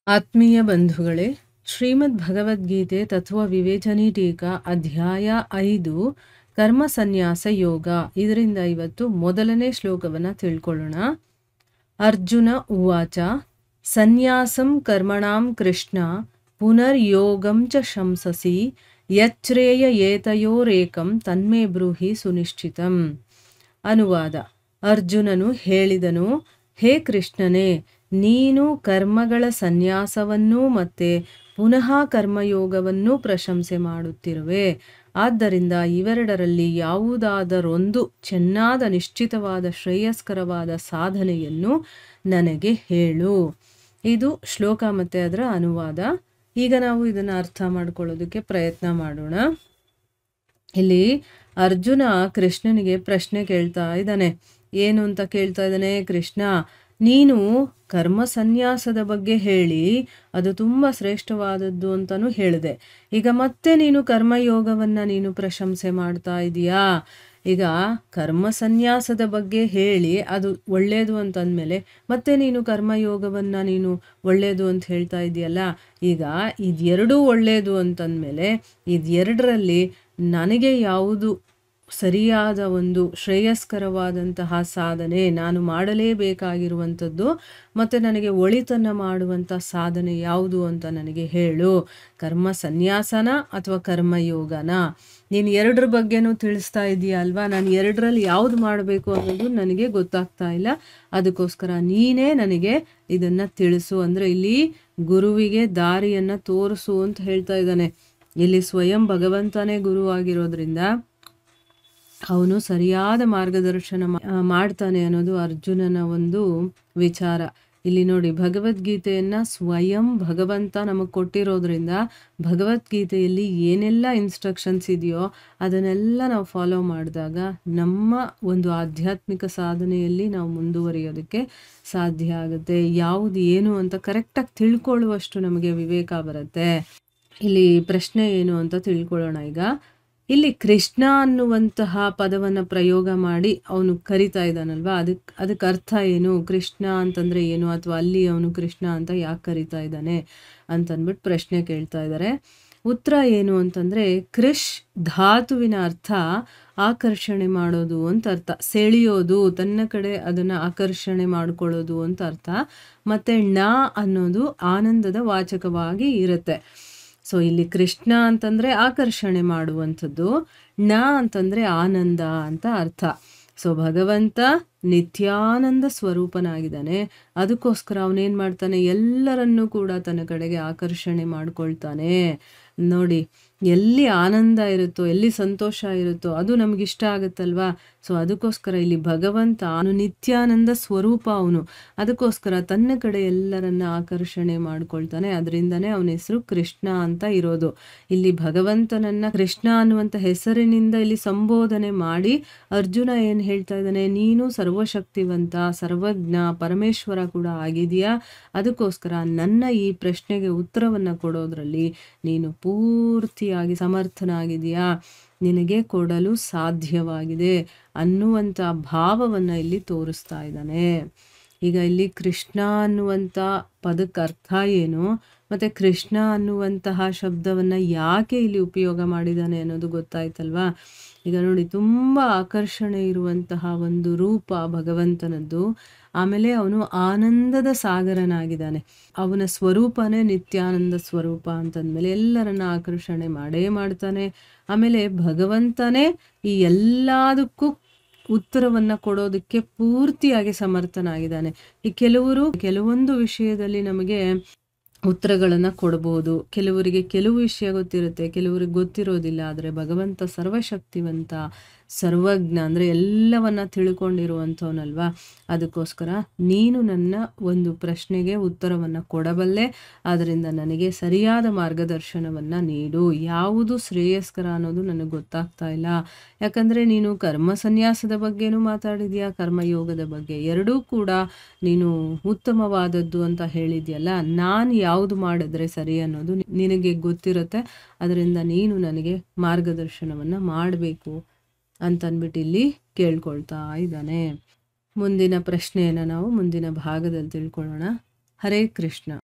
ಆತ್ಮೀಯ ಬಂಧುಗಳೇ, ಶ್ರೀಮದ್ ಭಗವದ್ಗೀತೆ ತತ್ವ ವಿವೇಚನಿ ಟೀಕಾ ಅಧ್ಯಾಯ 5 ಕರ್ಮ ಸನ್ಯಾಸ ಯೋಗ. ಇದರಿಂದ ಇವತ್ತು ಮೊದಲನೇ ಶ್ಲೋಕವನ್ನು ತಿಳ್ಕೊಳ್ಳೋಣ. ಅರ್ಜುನ ಉವಾಚ ಸನ್ಯಾಸಂ ಕರ್ಮಣಾಂ ಕೃಷ್ಣ ಪುನರ್ಯೋಗಂ ಚ ಶಂಸಸಿ ಯಚ್ಛ್ರೇಯ ಏತಯೋರೇಕಂ ತನ್ಮೇ ಬ್ರೂಹಿ ಸುನಿಶ್ಚಿತಂ. ಅನುವಾದ. ಅರ್ಜುನನು ಹೇಳಿದನು, ಹೇ ಕೃಷ್ಣನೇ, ನೀನು ಕರ್ಮಗಳ ಸನ್ಯಾಸವನ್ನೂ ಮತ್ತೆ ಪುನಃ ಕರ್ಮಯೋಗವನ್ನೂ ಪ್ರಶಂಸೆ ಮಾಡುತ್ತಿರುವೆ. ಆದ್ದರಿಂದ ಇವೆರಡರಲ್ಲಿ ಯಾವುದಾದರೊಂದು ಚೆನ್ನಾದ ನಿಶ್ಚಿತವಾದ ಶ್ರೇಯಸ್ಕರವಾದ ಸಾಧನೆಯನ್ನು ನನಗೆ ಹೇಳು. ಇದು ಶ್ಲೋಕ ಮತ್ತು ಅದರ ಅನುವಾದ. ಈಗ ನಾವು ಇದನ್ನು ಅರ್ಥ ಮಾಡ್ಕೊಳ್ಳೋದಕ್ಕೆ ಪ್ರಯತ್ನ ಮಾಡೋಣ. ಇಲ್ಲಿ ಅರ್ಜುನ ಕೃಷ್ಣನಿಗೆ ಪ್ರಶ್ನೆ ಕೇಳ್ತಾ ಇದ್ದಾನೆ. ಏನು ಅಂತ ಕೇಳ್ತಾ ಇದ್ದಾನೆ? ಕೃಷ್ಣ, ನೀನು ಕರ್ಮ ಸನ್ಯಾಸದ ಬಗ್ಗೆ ಹೇಳಿ ಅದು ತುಂಬ ಶ್ರೇಷ್ಠವಾದದ್ದು ಅಂತಲೂ ಹೇಳಿದೆ. ಈಗ ಮತ್ತೆ ನೀನು ಕರ್ಮಯೋಗವನ್ನು ನೀನು ಪ್ರಶಂಸೆ ಮಾಡ್ತಾ ಇದೀಯಾ. ಈಗ ಕರ್ಮ ಸನ್ಯಾಸದ ಬಗ್ಗೆ ಹೇಳಿ ಅದು ಒಳ್ಳೆಯದು ಅಂತಂದಮೇಲೆ ಮತ್ತೆ ನೀನು ಕರ್ಮಯೋಗವನ್ನು ನೀನು ಒಳ್ಳೆಯದು ಅಂತ ಹೇಳ್ತಾ ಇದೆಯಲ್ಲ. ಈಗ ಇದೆರಡೂ ಒಳ್ಳೆಯದು ಅಂತಂದಮೇಲೆ ಇದೆರಡರಲ್ಲಿ ನನಗೆ ಯಾವುದು ಸರಿಯಾದ ಒಂದು ಶ್ರೇಯಸ್ಕರವಾದಂತಹ ಸಾಧನೆ, ನಾನು ಮಾಡಲೇಬೇಕಾಗಿರುವಂಥದ್ದು ಮತ್ತು ನನಗೆ ಒಳಿತನ್ನು ಮಾಡುವಂಥ ಸಾಧನೆ ಯಾವುದು ಅಂತ ನನಗೆ ಹೇಳು. ಕರ್ಮ ಸನ್ಯಾಸನ ಅಥವಾ ಕರ್ಮಯೋಗನ? ನೀನು ಎರಡರ ಬಗ್ಗೆನೂ ತಿಳಿಸ್ತಾ ಇದೀಯ ಅಲ್ವಾ. ನಾನು ಎರಡರಲ್ಲಿ ಯಾವುದು ಮಾಡಬೇಕು ಅನ್ನೋದು ನನಗೆ ಗೊತ್ತಾಗ್ತಾ ಇಲ್ಲ. ಅದಕ್ಕೋಸ್ಕರ ನೀನೇ ನನಗೆ ಇದನ್ನು ತಿಳಿಸು. ಅಂದರೆ ಇಲ್ಲಿ ಗುರುವಿಗೆ ದಾರಿಯನ್ನು ತೋರಿಸು ಅಂತ ಹೇಳ್ತಾ ಇದ್ದಾನೆ. ಇಲ್ಲಿ ಸ್ವಯಂ ಭಗವಂತನೇ ಗುರುವಾಗಿರೋದ್ರಿಂದ ಅವನು ಸರಿಯಾದ ಮಾರ್ಗದರ್ಶನ ಮಾಡ್ತಾನೆ ಅನ್ನೋದು ಅರ್ಜುನನ ಒಂದು ವಿಚಾರ. ಇಲ್ಲಿ ನೋಡಿ, ಭಗವದ್ಗೀತೆಯನ್ನು ಸ್ವಯಂ ಭಗವಂತ ನಮಗೆ ಕೊಟ್ಟಿರೋದ್ರಿಂದ ಭಗವದ್ಗೀತೆಯಲ್ಲಿ ಏನೆಲ್ಲ ಇನ್ಸ್ಟ್ರಕ್ಷನ್ಸ್ ಇದೆಯೋ ಅದನ್ನೆಲ್ಲ ನಾವು ಫಾಲೋ ಮಾಡಿದಾಗ ನಮ್ಮ ಒಂದು ಆಧ್ಯಾತ್ಮಿಕ ಸಾಧನೆಯಲ್ಲಿ ನಾವು ಮುಂದುವರಿಯೋದಕ್ಕೆ ಸಾಧ್ಯ ಆಗುತ್ತೆ. ಯಾವುದು ಏನು ಅಂತ ಕರೆಕ್ಟಾಗಿ ತಿಳ್ಕೊಳ್ಳುವಷ್ಟು ನಮಗೆ ವಿವೇಕ ಬರುತ್ತೆ. ಇಲ್ಲಿ ಪ್ರಶ್ನೆ ಏನು ಅಂತ ತಿಳ್ಕೊಳ್ಳೋಣ. ಈಗ ಇಲ್ಲಿ ಕೃಷ್ಣ ಅನ್ನುವಂತಹ ಪದವನ್ನು ಪ್ರಯೋಗ ಮಾಡಿ ಅವನು ಕರಿತಾ ಇದ್ದಾನಲ್ವ, ಅದಕ್ಕೆ ಅರ್ಥ ಏನು? ಕೃಷ್ಣ ಅಂತಂದರೆ ಏನು? ಅಥವಾ ಅಲ್ಲಿ ಅವನು ಕೃಷ್ಣ ಅಂತ ಯಾಕೆ ಕರಿತಾ ಇದ್ದಾನೆ ಅಂತಂದ್ಬಿಟ್ಟು ಪ್ರಶ್ನೆ ಕೇಳ್ತಾ ಇದ್ದಾರೆ. ಉತ್ತರ ಏನು ಅಂತಂದರೆ, ಕೃಷ್ ಧಾತುವಿನ ಅರ್ಥ ಆಕರ್ಷಣೆ ಮಾಡೋದು ಅಂತ ಅರ್ಥ, ಸೆಳೆಯೋದು, ತನ್ನ ಕಡೆ ಅದನ್ನು ಆಕರ್ಷಣೆ ಮಾಡ್ಕೊಳ್ಳೋದು ಅಂತ ಅರ್ಥ. ಮತ್ತು ಣ ಅನ್ನೋದು ಆನಂದದ ವಾಚಕವಾಗಿ ಇರುತ್ತೆ. ಸೊ ಇಲ್ಲಿ ಕೃಷ್ಣ ಅಂತಂದರೆ ಆಕರ್ಷಣೆ ಮಾಡುವಂಥದ್ದು, ಣ ಅಂತಂದರೆ ಆನಂದ ಅಂತ ಅರ್ಥ. ಸೊ ಭಗವಂತ ನಿತ್ಯಾನಂದ ಸ್ವರೂಪನಾಗಿದ್ದಾನೆ. ಅದಕ್ಕೋಸ್ಕರ ಅವನೇನು ಮಾಡ್ತಾನೆ? ಎಲ್ಲರನ್ನೂ ಕೂಡ ತನ್ನ ಕಡೆಗೆ ಆಕರ್ಷಣೆ ಮಾಡ್ಕೊಳ್ತಾನೆ. ನೋಡಿ, ಎಲ್ಲಿ ಆನಂದ ಇರುತ್ತೋ, ಎಲ್ಲಿ ಸಂತೋಷ ಇರುತ್ತೋ ಅದು ನಮಗಿಷ್ಟ ಆಗುತ್ತಲ್ವಾ. ಸೊ ಅದಕ್ಕೋಸ್ಕರ ಇಲ್ಲಿ ಭಗವಂತ ಅವನು ನಿತ್ಯಾನಂದ ಸ್ವರೂಪ ಅವನು. ಅದಕ್ಕೋಸ್ಕರ ತನ್ನ ಕಡೆ ಎಲ್ಲರನ್ನ ಆಕರ್ಷಣೆ ಮಾಡ್ಕೊಳ್ತಾನೆ. ಅದರಿಂದನೇ ಅವನ ಹೆಸರು ಕೃಷ್ಣ ಅಂತ ಇರೋದು. ಇಲ್ಲಿ ಭಗವಂತನನ್ನ ಕೃಷ್ಣ ಅನ್ನುವಂಥ ಹೆಸರಿನಿಂದ ಇಲ್ಲಿ ಸಂಬೋಧನೆ ಮಾಡಿ ಅರ್ಜುನ ಏನು ಹೇಳ್ತಾ ಇದ್ದಾನೆ? ನೀನು ಸರ್ವಶಕ್ತಿವಂತ, ಸರ್ವಜ್ಞ, ಪರಮೇಶ್ವರ ಕೂಡ ಆಗಿದೆಯಾ. ಅದಕ್ಕೋಸ್ಕರ ನನ್ನ ಈ ಪ್ರಶ್ನೆಗೆ ಉತ್ತರವನ್ನು ಕೊಡೋದ್ರಲ್ಲಿ ನೀನು ಪೂರ್ತಿಯಾಗಿ ಸಮರ್ಥನಾಗಿದೆಯಾ, ನಿನಗೆ ಕೊಡಲು ಸಾಧ್ಯವಾಗಿದೆ ಅನ್ನುವಂಥ ಭಾವವನ್ನು ಇಲ್ಲಿ ತೋರಿಸ್ತಾ ಇದ್ದಾನೆ. ಈಗ ಇಲ್ಲಿ ಕೃಷ್ಣ ಅನ್ನುವಂಥ ಪದಕ್ಕೆ ಅರ್ಥ ಏನು ಮತ್ತು ಕೃಷ್ಣ ಅನ್ನುವಂತಹ ಶಬ್ದವನ್ನು ಯಾಕೆ ಇಲ್ಲಿ ಉಪಯೋಗ ಮಾಡಿದ್ದಾನೆ ಅನ್ನೋದು ಗೊತ್ತಾಯ್ತಲ್ವಾ. ಈಗ ನೋಡಿ, ತುಂಬ ಆಕರ್ಷಣೆ ಇರುವಂತಹ ಒಂದು ರೂಪ ಭಗವಂತನದ್ದು. ಆಮೇಲೆ ಅವನು ಆನಂದದ ಸಾಗರನಾಗಿದ್ದಾನೆ. ಅವನ ಸ್ವರೂಪನೇ ನಿತ್ಯಾನಂದ ಸ್ವರೂಪ ಅಂತಂದಮೇಲೆ ಎಲ್ಲರನ್ನ ಆಕರ್ಷಣೆ ಮಾಡೇ ಮಾಡ್ತಾನೆ. ಆಮೇಲೆ ಭಗವಂತನೇ ಈ ಎಲ್ಲದಕ್ಕೂ ಉತ್ತರವನ್ನು ಕೊಡೋದಕ್ಕೆ ಪೂರ್ತಿಯಾಗಿ ಸಮರ್ಥನಾಗಿದ್ದಾನೆ. ಈ ಕೆಲವೊಂದು ವಿಷಯದಲ್ಲಿ ನಮಗೆ ಉತ್ತರಗಳನ್ನು ಕೊಡ್ಬೋದು. ಕೆಲವರಿಗೆ ಕೆಲವು ವಿಷಯ ಗೊತ್ತಿರುತ್ತೆ, ಕೆಲವರಿಗೆ ಗೊತ್ತಿರೋದಿಲ್ಲ. ಆದರೆ ಭಗವಂತ ಸರ್ವಶಕ್ತಿವಂತ, ಸರ್ವಜ್ಞ, ಅಂದರೆ ಎಲ್ಲವನ್ನ ತಿಳ್ಕೊಂಡಿರುವಂಥವನಲ್ವಾ. ಅದಕ್ಕೋಸ್ಕರ ನೀನು ನನ್ನ ಒಂದು ಪ್ರಶ್ನೆಗೆ ಉತ್ತರವನ್ನು ಕೊಡಬಲ್ಲೆ. ಆದ್ದರಿಂದ ನನಗೆ ಸರಿಯಾದ ಮಾರ್ಗದರ್ಶನವನ್ನು ನೀಡು. ಯಾವುದು ಶ್ರೇಯಸ್ಕರ ಅನ್ನೋದು ನನಗೆ ಗೊತ್ತಾಗ್ತಾ ಇಲ್ಲ. ಯಾಕಂದರೆ ನೀನು ಕರ್ಮ ಸನ್ಯಾಸದ ಬಗ್ಗೆನೂ ಮಾತಾಡಿದ್ಯಾ, ಕರ್ಮಯೋಗದ ಬಗ್ಗೆ ಎರಡೂ ಕೂಡ ನೀನು ಉತ್ತಮವಾದದ್ದು ಅಂತ ಹೇಳಿದ್ಯಲ್ಲ. ನಾನು ಯಾವುದು ಮಾಡಿದ್ರೆ ಸರಿ ಅನ್ನೋದು ನಿನಗೆ ಗೊತ್ತಿರುತ್ತೆ. ಅದರಿಂದ ನೀನು ನನಗೆ ಮಾರ್ಗದರ್ಶನವನ್ನು ಮಾಡಬೇಕು ಅಂತಂದ್ಬಿಟ್ಟು ಇಲ್ಲಿ ಕೇಳ್ಕೊಳ್ತಾ ಇದ್ದಾನೆ. ಮುಂದಿನ ಪ್ರಶ್ನೆಯನ್ನು ನಾವು ಮುಂದಿನ ಭಾಗದಲ್ಲಿ ತಿಳ್ಕೊಳ್ಳೋಣ. ಹರೇ ಕೃಷ್ಣ.